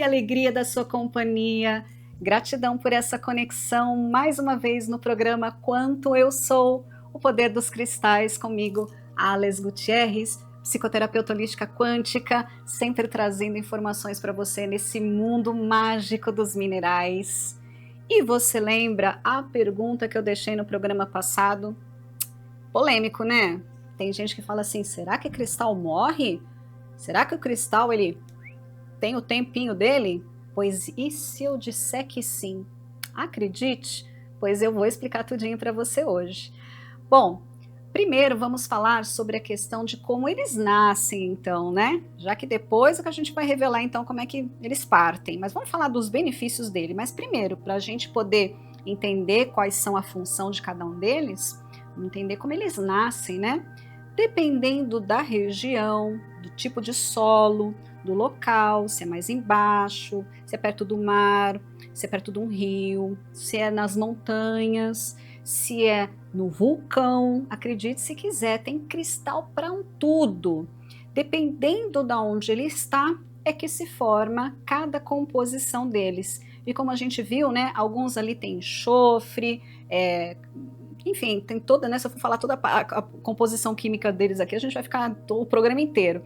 alegria da sua companhia. Gratidão por essa conexão mais uma vez no programa Quanto Eu Sou, o poder dos cristais comigo, Alex Gutierrez, psicoterapeuta holística quântica, sempre trazendo informações para você nesse mundo mágico dos minerais. E você lembra a pergunta que eu deixei no programa passado? Polêmico, né? Tem gente que fala assim, será que cristal morre? Será que o cristal, ele tem o tempinho dele? Pois e se eu disser que sim? Acredite, pois eu vou explicar tudinho para você hoje. Bom, primeiro vamos falar sobre a questão de como eles nascem, então, né? Já que depois é que a gente vai revelar, então, como é que eles partem. Mas vamos falar dos benefícios dele. Mas primeiro, para a gente poder entender quais são a função de cada um deles, vamos entender como eles nascem, né? Dependendo da região, do tipo de solo, do local, se é mais embaixo, se é perto do mar, se é perto de um rio, se é nas montanhas, se é no vulcão, acredite se quiser, tem cristal para um tudo. Dependendo de onde ele está, é que se forma cada composição deles. E como a gente viu, né, alguns ali tem enxofre, enfim, tem toda, né, se eu for falar toda a composição química deles aqui, a gente vai ficar o programa inteiro.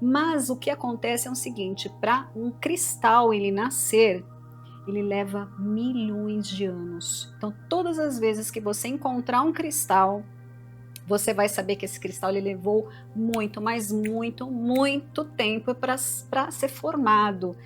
Mas o que acontece é o seguinte, para um cristal ele nascer, ele leva milhões de anos. Então, todas as vezes que você encontrar um cristal, você vai saber que esse cristal ele levou muito, mas muito tempo para ser formado.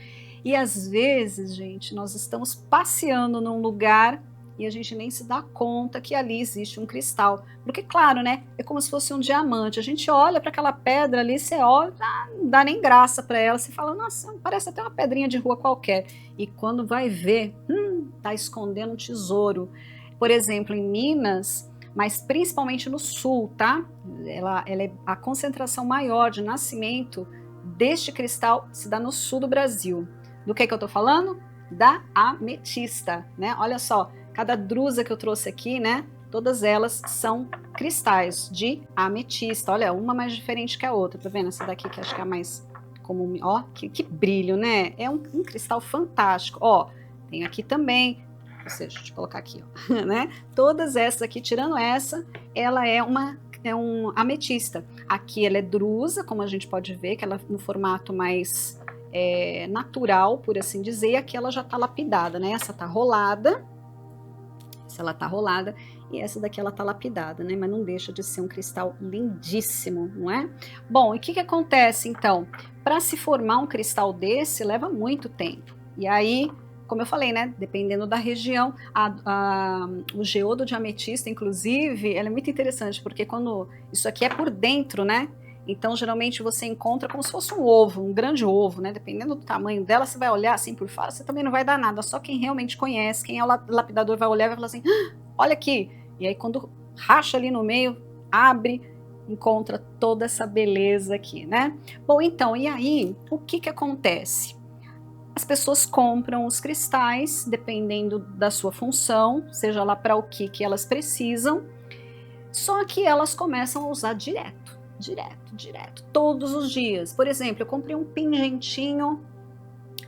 E às vezes, gente, nós estamos passeando num lugar e a gente nem se dá conta que ali existe um cristal. Porque, claro, né? É como se fosse um diamante. A gente olha para aquela pedra ali, você olha, não dá nem graça para ela. Você fala, nossa, parece até uma pedrinha de rua qualquer. E quando vai ver, tá escondendo um tesouro. Por exemplo, em Minas, mas principalmente no sul, tá? Ela é a concentração maior de nascimento deste cristal se dá no sul do Brasil. Do que eu tô falando? Da ametista, né? Olha só, cada drusa que eu trouxe aqui, né? Todas elas são cristais de ametista. Olha, uma mais diferente que a outra, tá vendo? Essa daqui que acho que é a mais comum. Ó, que brilho, né? É um cristal fantástico. Ó, tem aqui também, ou seja, deixa eu colocar aqui, ó, né? Todas essas aqui, tirando essa, ela é um ametista. Aqui ela é drusa, como a gente pode ver, que ela no formato mais natural, por assim dizer, e aqui ela já tá lapidada, né? Essa tá rolada, ela tá rolada, e essa daqui ela tá lapidada, né? Mas não deixa de ser um cristal lindíssimo, não é? Bom, e o que acontece então? Para se formar um cristal desse, leva muito tempo. E aí, como eu falei, né? Dependendo da região, o geodo de ametista, inclusive, ela é muito interessante, porque quando isso aqui é por dentro, né? Então, geralmente você encontra como se fosse um ovo, um grande ovo, né? Dependendo do tamanho dela, você vai olhar assim por fora, você também não vai dar nada. Só quem realmente conhece, quem é o lapidador vai olhar e vai falar assim, olha aqui. E aí quando racha ali no meio, abre, encontra toda essa beleza aqui, né? Bom, então, e aí, o que acontece? As pessoas compram os cristais, dependendo da sua função, seja lá para o que elas precisam, só que elas começam a usar direto, todos os dias. Por exemplo, eu comprei um pingentinho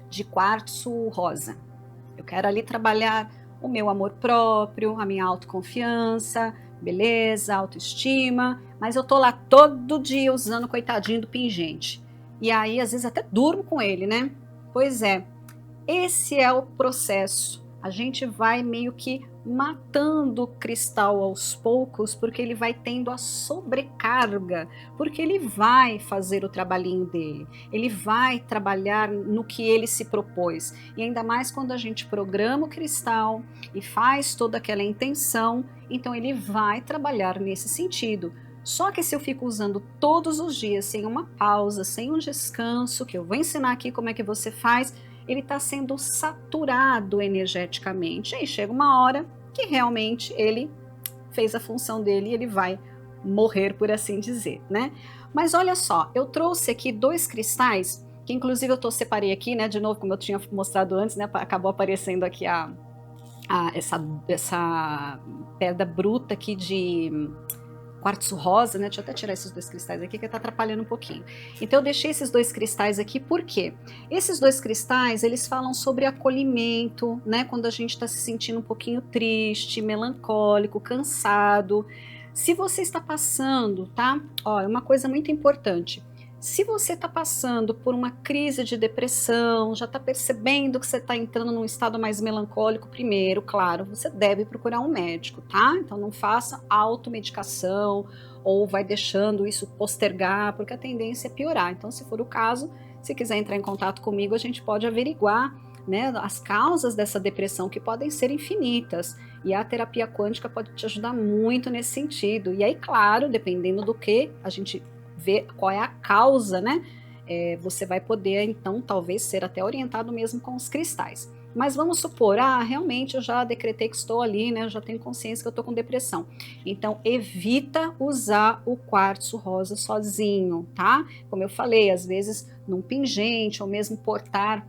de quartzo rosa. Eu quero ali trabalhar o meu amor próprio, a minha autoconfiança, beleza, autoestima, mas eu tô lá todo dia usando o coitadinho do pingente. E aí, às vezes, até durmo com ele, né? Pois é, esse é o processo. A gente vai meio que matando o cristal aos poucos, porque ele vai tendo a sobrecarga, porque ele vai fazer o trabalhinho dele, ele vai trabalhar no que ele se propôs. E ainda mais quando a gente programa o cristal e faz toda aquela intenção, então ele vai trabalhar nesse sentido. Só que se eu fico usando todos os dias, sem uma pausa, sem um descanso, que eu vou ensinar aqui como é que você faz, ele está sendo saturado energeticamente. Aí chega uma hora que realmente ele fez a função dele e ele vai morrer, por assim dizer, né? Mas olha só, eu trouxe aqui 2 cristais, que inclusive eu separei aqui, né? De novo, como eu tinha mostrado antes, né? Acabou aparecendo aqui essa pedra bruta aqui de quartzo rosa, né? Deixa eu até tirar esses 2 cristais aqui que tá atrapalhando um pouquinho. Então eu deixei esses 2 cristais aqui, por quê? Esses 2 cristais, eles falam sobre acolhimento, né? Quando a gente tá se sentindo um pouquinho triste, melancólico, cansado. Se você está passando, tá? Ó, é uma coisa muito importante. Se você está passando por uma crise de depressão, já está percebendo que você está entrando num estado mais melancólico, primeiro, claro, você deve procurar um médico, tá? Então não faça automedicação ou vai deixando isso postergar, porque a tendência é piorar. Então, se for o caso, se quiser entrar em contato comigo, a gente pode averiguar, né, as causas dessa depressão, que podem ser infinitas. E a terapia quântica pode te ajudar muito nesse sentido. E aí, claro, dependendo do que a gente ver qual é a causa, né? Você vai poder, então, talvez ser até orientado mesmo com os cristais. Mas vamos supor, realmente eu já decretei que estou ali, né? Eu já tenho consciência que eu estou com depressão. Então, evita usar o quartzo rosa sozinho, tá? Como eu falei, às vezes num pingente, ou mesmo portar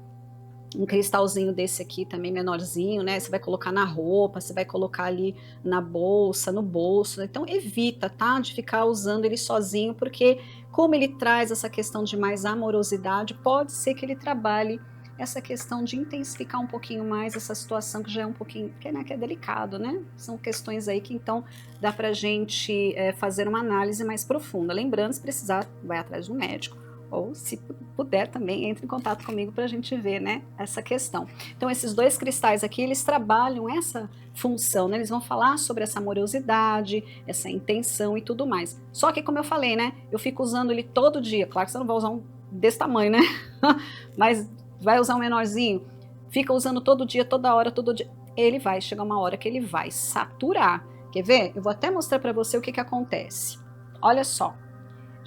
um cristalzinho desse aqui também menorzinho, né? Você vai colocar na roupa, você vai colocar ali na bolsa, no bolso. Então evita, tá? De ficar usando ele sozinho, porque como ele traz essa questão de mais amorosidade, pode ser que ele trabalhe essa questão de intensificar um pouquinho mais essa situação que já é um pouquinho, que é delicado, né? São questões aí que então dá pra gente fazer uma análise mais profunda. Lembrando, se precisar, vai atrás do médico. Ou se puder também, entre em contato comigo para a gente ver, né, essa questão. Então esses 2 cristais aqui, eles trabalham essa função, né, eles vão falar sobre essa amorosidade, essa intenção e tudo mais. Só que como eu falei, né, eu fico usando ele todo dia, claro que você não vai usar um desse tamanho, né, mas vai usar um menorzinho, fica usando todo dia, toda hora, todo dia, ele vai chegar uma hora que ele vai saturar. Quer ver? Eu vou até mostrar para você o que acontece. Olha só.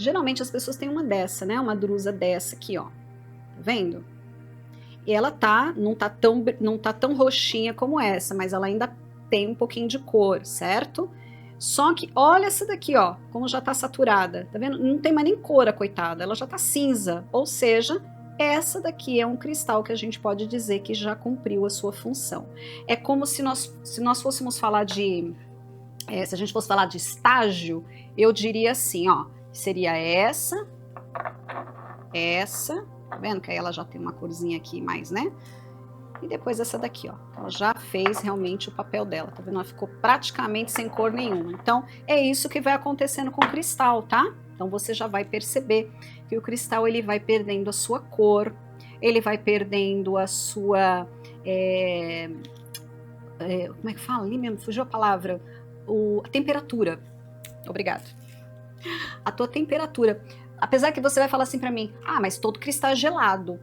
Geralmente as pessoas têm uma dessa, né? Uma drusa dessa aqui, ó. Tá vendo? E ela não tá tão roxinha como essa, mas ela ainda tem um pouquinho de cor, certo? Só que olha essa daqui, ó, como já tá saturada. Tá vendo? Não tem mais nem cor a coitada, ela já tá cinza. Ou seja, essa daqui é um cristal que a gente pode dizer que já cumpriu a sua função. É como se nós fôssemos falar de... se a gente fosse falar de estágio, eu diria assim, ó, seria essa, tá vendo que aí ela já tem uma corzinha aqui mais, né? E depois essa daqui, ó, ela já fez realmente o papel dela, tá vendo? Ela ficou praticamente sem cor nenhuma. Então, é isso que vai acontecendo com o cristal, tá? Então, você já vai perceber que o cristal, ele vai perdendo a sua cor, ele vai perdendo a sua... como é que fala ali mesmo? Fugiu a palavra. A temperatura. Obrigada. A tua temperatura. Apesar que você vai falar assim para mim, mas todo cristal é gelado.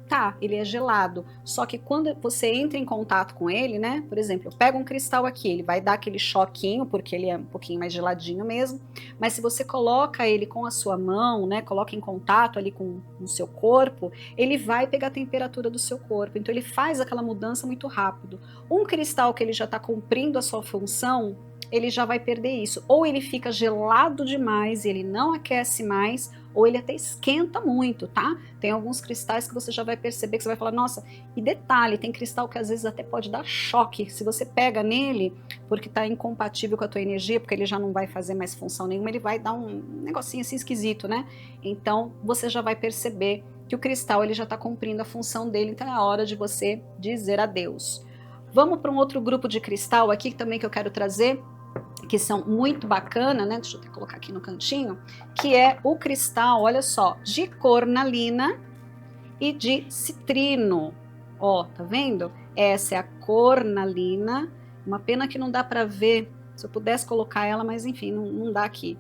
Tá, ele é gelado. Só que quando você entra em contato com ele, né? Por exemplo, eu pego um cristal aqui, ele vai dar aquele choquinho, porque ele é um pouquinho mais geladinho mesmo. Mas se você coloca ele com a sua mão, né? Coloca em contato ali com o seu corpo, ele vai pegar a temperatura do seu corpo. Então ele faz aquela mudança muito rápido. Um cristal que ele já está cumprindo a sua função, ele já vai perder isso. Ou ele fica gelado demais e ele não aquece mais, ou ele até esquenta muito, tá? Tem alguns cristais que você já vai perceber que você vai falar, nossa, e detalhe, tem cristal que às vezes até pode dar choque, se você pega nele, porque tá incompatível com a tua energia, porque ele já não vai fazer mais função nenhuma, ele vai dar um negocinho assim esquisito, né? Então, você já vai perceber que o cristal, ele já tá cumprindo a função dele, então é a hora de você dizer adeus. Vamos para um outro grupo de cristal aqui também que eu quero trazer, que são muito bacana, né? Deixa eu até colocar aqui no cantinho, que é o cristal, olha só, de cornalina e de citrino. Ó, tá vendo? Essa é a cornalina, uma pena que não dá para ver, se eu pudesse colocar ela, mas enfim, não dá aqui.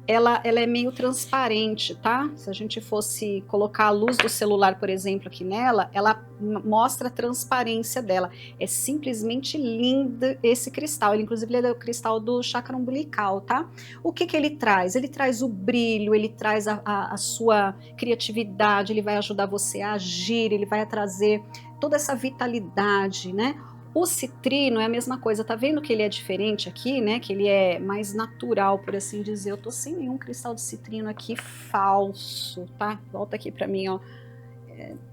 Ela é meio transparente, tá? Se a gente fosse colocar a luz do celular, por exemplo, aqui nela, ela mostra a transparência dela. É simplesmente lindo esse cristal. Ele, inclusive, ele é o cristal do chakra umbilical, tá? O que ele traz? Ele traz o brilho, ele traz a sua criatividade, ele vai ajudar você a agir, ele vai trazer toda essa vitalidade, né? O citrino é a mesma coisa, tá vendo que ele é diferente aqui, né? Que ele é mais natural, por assim dizer. Eu tô sem nenhum cristal de citrino aqui falso, tá? Volta aqui pra mim, ó.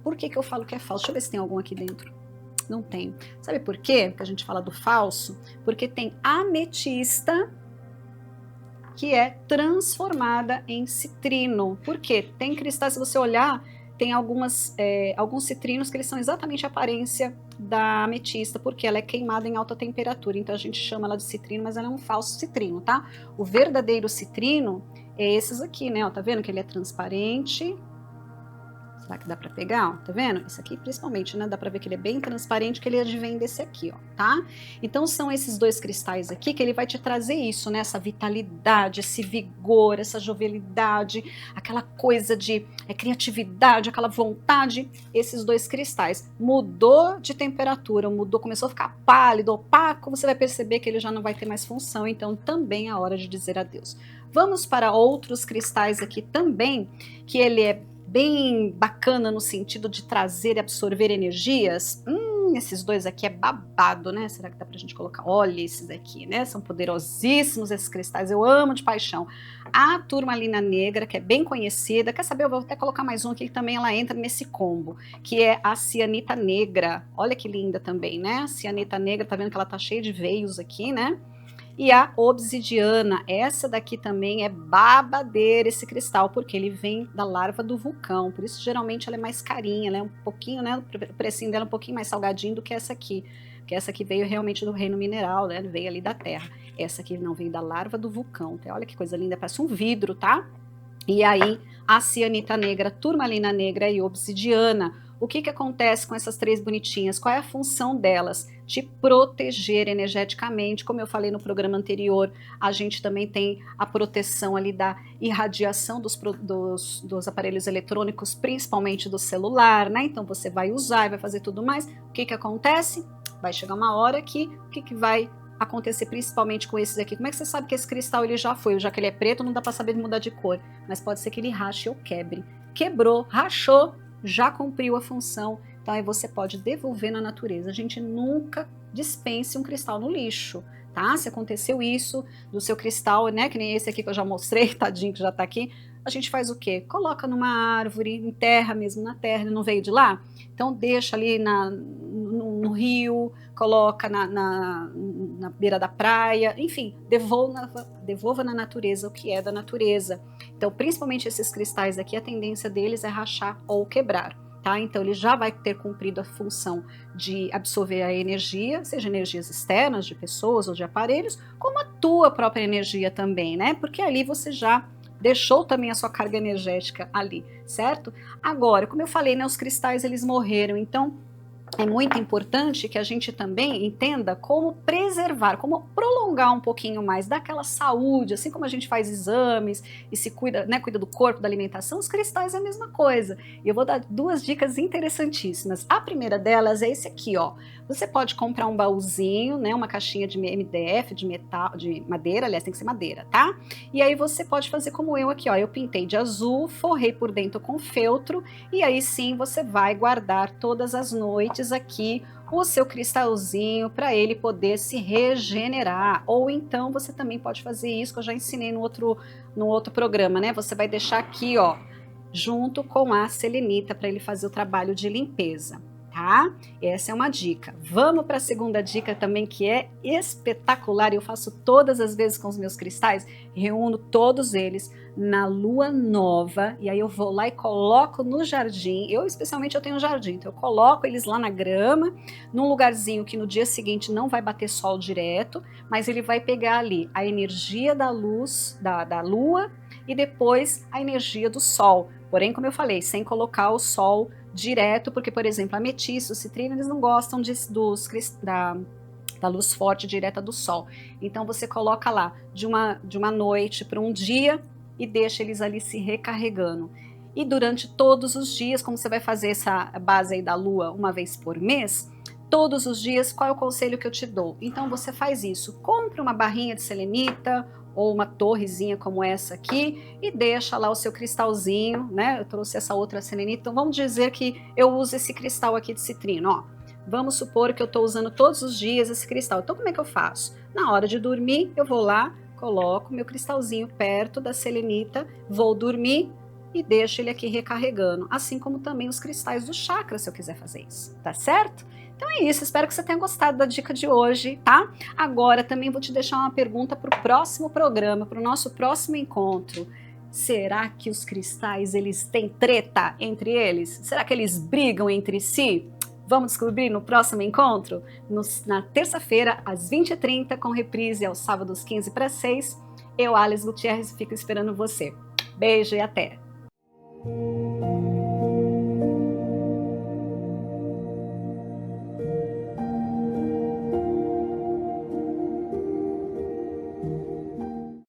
Por que eu falo que é falso? Deixa eu ver se tem algum aqui dentro. Não tem. Sabe por quê que a gente fala do falso? Porque tem ametista que é transformada em citrino. Por quê? Tem cristais, se você olhar, tem alguns citrinos que eles são exatamente a aparência da ametista, porque ela é queimada em alta temperatura, então a gente chama ela de citrino, mas ela é um falso citrino, tá? O verdadeiro citrino é esses aqui, né? Ó, tá vendo que ele é transparente? Será que dá pra pegar? Ó, tá vendo? Esse aqui principalmente, né? Dá pra ver que ele é bem transparente, que ele advém desse aqui, ó, tá? Então são esses dois cristais aqui que ele vai te trazer isso, né? Essa vitalidade, esse vigor, essa jovialidade, aquela coisa de criatividade, aquela vontade. Esses dois cristais. Mudou de temperatura, mudou, começou a ficar pálido, opaco, você vai perceber que ele já não vai ter mais função, então também é a hora de dizer adeus. Vamos para outros cristais aqui também, que ele é bem bacana no sentido de trazer e absorver energias. Esses dois aqui é babado, né? Será que dá pra gente colocar? Olha esses aqui, né? São poderosíssimos esses cristais, eu amo de paixão. A turmalina negra, que é bem conhecida, quer saber? Eu vou até colocar mais um aqui que também ela entra nesse combo, que é a cianita negra. Olha que linda também, né? A cianita negra, tá vendo que ela tá cheia de veios aqui, né? E a obsidiana, essa daqui também é babadeira esse cristal, porque ele vem da larva do vulcão, por isso geralmente ela é mais carinha, ela é um pouquinho, né, o precinho dela é um pouquinho mais salgadinho do que essa aqui, porque essa aqui veio realmente do reino mineral, né, veio ali da terra. Essa aqui não, veio da larva do vulcão, olha que coisa linda, parece um vidro, tá? E aí, a cianita negra, turmalina negra e obsidiana. O que acontece com essas três bonitinhas? Qual é a função delas? Te proteger energeticamente. Como eu falei no programa anterior, a gente também tem a proteção ali da irradiação dos aparelhos eletrônicos, principalmente do celular, né? Então você vai usar e vai fazer tudo mais. O que acontece? Vai chegar uma hora que o que vai acontecer principalmente com esses aqui? Como é que você sabe que esse cristal ele já foi? Já que ele é preto, não dá para saber mudar de cor, mas pode ser que ele rache ou quebre. Quebrou, rachou, já cumpriu a função, então aí você pode devolver na natureza. A gente nunca dispense um cristal no lixo, tá? Se aconteceu isso do seu cristal, né, que nem esse aqui que eu já mostrei, tadinho que já tá aqui, a gente faz o quê? Coloca numa árvore, enterra mesmo na terra, não veio de lá? Então deixa ali no rio, coloca na beira da praia, enfim, devolva na natureza o que é da natureza. Então, principalmente esses cristais aqui, a tendência deles é rachar ou quebrar, tá? Então, ele já vai ter cumprido a função de absorver a energia, seja energias externas de pessoas ou de aparelhos, como a tua própria energia também, né? Porque ali você já deixou também a sua carga energética ali, certo? Agora, como eu falei, né, os cristais eles morreram, então é muito importante que a gente também entenda como preservar, como prolongar um pouquinho mais daquela saúde, assim como a gente faz exames e se cuida, né, cuida do corpo, da alimentação, os cristais é a mesma coisa. E eu vou dar duas dicas interessantíssimas. A primeira delas é esse aqui, ó. Você pode comprar um baúzinho, né, uma caixinha de MDF, de metal, de madeira, aliás, tem que ser madeira, tá? E aí você pode fazer como eu aqui, ó. Eu pintei de azul, forrei por dentro com feltro, e aí sim você vai guardar todas as noites aqui o seu cristalzinho para ele poder se regenerar. Ou então você também pode fazer isso que eu já ensinei no outro programa, né? Você vai deixar aqui, ó, junto com a selenita para ele fazer o trabalho de limpeza, tá? Essa é uma dica. Vamos para a segunda dica também, que é espetacular. Eu faço todas as vezes com os meus cristais, reúno todos eles na lua nova, e aí eu vou lá e coloco no jardim. Especialmente eu tenho um jardim, então eu coloco eles lá na grama, num lugarzinho que no dia seguinte não vai bater sol direto, mas ele vai pegar ali a energia da luz da lua e depois a energia do sol. Porém, como eu falei, sem colocar o sol direto, porque, por exemplo, ametista, o citrino, eles não gostam da luz forte direta do sol. Então você coloca lá de uma noite para um dia e deixa eles ali se recarregando. E durante todos os dias, como você vai fazer essa base aí da lua uma vez por mês, todos os dias, qual é o conselho que eu te dou? Então você faz isso, compra uma barrinha de selenita ou uma torrezinha como essa aqui e deixa lá o seu cristalzinho, né? Eu trouxe essa outra selenita, então vamos dizer que eu uso esse cristal aqui de citrino, ó. Vamos supor que eu estou usando todos os dias esse cristal. Então como é que eu faço? Na hora de dormir, eu vou lá, coloco meu cristalzinho perto da selenita, vou dormir, e deixo ele aqui recarregando, assim como também os cristais do chakra, se eu quiser fazer isso, tá certo? Então é isso, espero que você tenha gostado da dica de hoje, tá? Agora também vou te deixar uma pergunta para o próximo programa, para o nosso próximo encontro. Será que os cristais, eles têm treta entre eles? Será que eles brigam entre si? Vamos descobrir no próximo encontro? Na terça-feira, às 20h30, com reprise aos sábados 15 para 6. Eu, Alice Gutierrez, fico esperando você. Beijo e até!